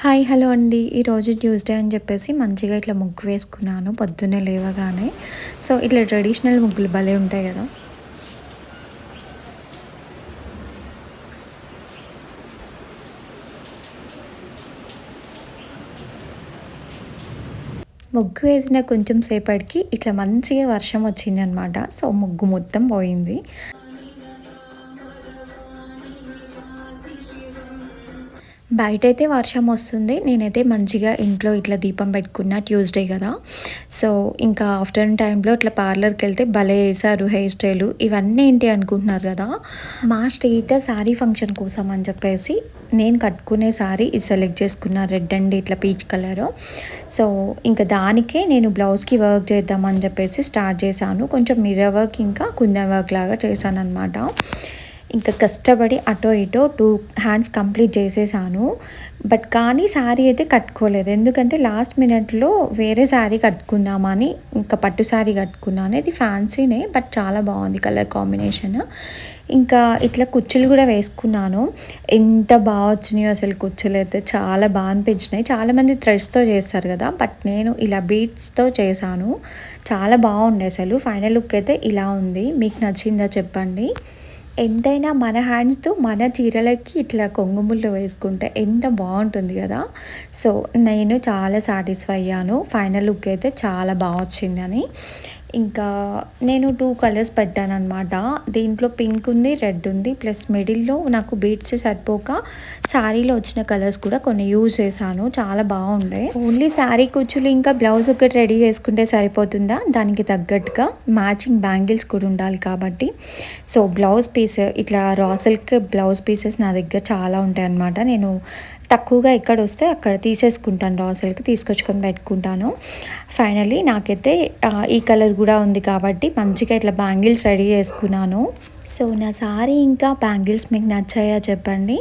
Hi hello అండి. ఈరోజు Tuesday అని చెప్పేసి మంచిగా ఇట్లా ముగ్గు వేసుకున్నాను పొద్దున్నే లేవగానే. సో ఇట్లా ట్రెడిషనల్ ముగ్గులు భలే ఉంటాయి కదా. ముగ్గు వేసిన కొంచెం సేపటికి ఇట్లా మంచిగా వర్షం వచ్చిందనమాట. సో ముగ్గు మొత్తం పోయింది. బయటైతే వర్షం వస్తుంది. నేనైతే మంచిగా ఇంట్లో ఇట్లా దీపం పెట్టుకున్న ట్యూస్డే కదా. సో ఇంకా ఆఫ్టర్నూన్ టైంలో ఇట్లా పార్లర్‌కెళ్తే భలే ఏశారు హెయిర్ స్టైలు. ఇవన్నీ ఏంటి అనుకుంటున్నారు కదా. మా శ్రీత శారీ ఫంక్షన్ కోసం అని చెప్పేసి నేను కట్టుకునే శారీ ఇది సెలెక్ట్ చేసుకున్న రెడ్ అండ్ ఇట్లా పీచ్ కలరు. సో ఇంకా దానికే నేను బ్లౌజ్‌కి వర్క్ చేద్దామని చెప్పేసి స్టార్ట్ చేశాను. కొంచెం మిర్రర్ వర్క్ ఇంకా కుందన్ వర్క్ లాగా చేశాననమాట. ఇంకా కష్టపడి అటో ఇటో 2 హ్యాండ్స్ కంప్లీట్ చేసేసాను. బట్ కానీ శారీ అయితే కట్టుకోలేదు. ఎందుకంటే లాస్ట్ మినిట్‌లో వేరే శారీ కట్టుకుందామని ఇంకా పట్టు శారీ కట్టుకున్నాను. ఇది ఫ్యాన్సీనే బట్ చాలా బాగుంది కలర్ కాంబినేషన్. ఇంకా ఇట్లా కుచ్చులు కూడా వేసుకున్నాను. ఎంత బాగా వచ్చినాయో అసలు కుచ్చులైతే చాలా బాగా అనిపించినాయి. చాలామంది థ్రెడ్స్‌తో చేస్తారు కదా. బట్ నేను ఇలా బీడ్స్‌తో చేశాను. చాలా బాగుండే అసలు. ఫైనల్ లుక్ అయితే ఇలా ఉంది. మీకు నచ్చిందా చెప్పండి. ఎంతైనా మన హ్యాండ్స్‌తో మన చీరలకి ఇట్లా కొంగుముళ్ళు వేసుకుంటే ఎంత బాగుంటుంది కదా. సో నేను చాలా సాటిస్ఫై అయ్యాను. ఫైనల్ లుక్ అయితే చాలా బాగా వచ్చిందని. ఇంకా నేను 2 కలర్స్ పెట్టాననమాట. దీంట్లో పింక్ ఉంది, రెడ్ ఉంది. ప్లస్ మిడిల్‌లో నాకు బీడ్స్ సరిపోక శారీలో వచ్చిన కలర్స్ కూడా కొన్ని యూజ్ చేశాను. చాలా బాగుండే. ఓన్లీ శారీ కుచ్చులు ఇంకా బ్లౌజ్ ఒకటి రెడీ చేసుకుంటే సరిపోతుందా? దానికి తగ్గట్టుగా మ్యాచింగ్ బ్యాంగిల్స్ కూడా ఉండాలి కాబట్టి సో బ్లౌజ్ పీస్ ఇట్లా రా సిల్క్ బ్లౌజ్ పీసెస్ నా దగ్గర చాలా ఉంటాయన్నమాట. నేను తక్కువగా ఎక్కడ వస్తే అక్కడ తీసేసుకుంటాను. రా సిల్క్ తీసుకొచ్చుకొని పెట్టుకుంటాను. ఫైనల్లీ నాకైతే ఈ కలర్ కూడా ఉంది కాబట్టి మంచిగా ఇట్లా బ్యాంగిల్స్ రెడీ చేసుకున్నాను. సో నా సారీ ఇంకా బ్యాంగిల్స్ మీకు నచ్చాయా చెప్పండి.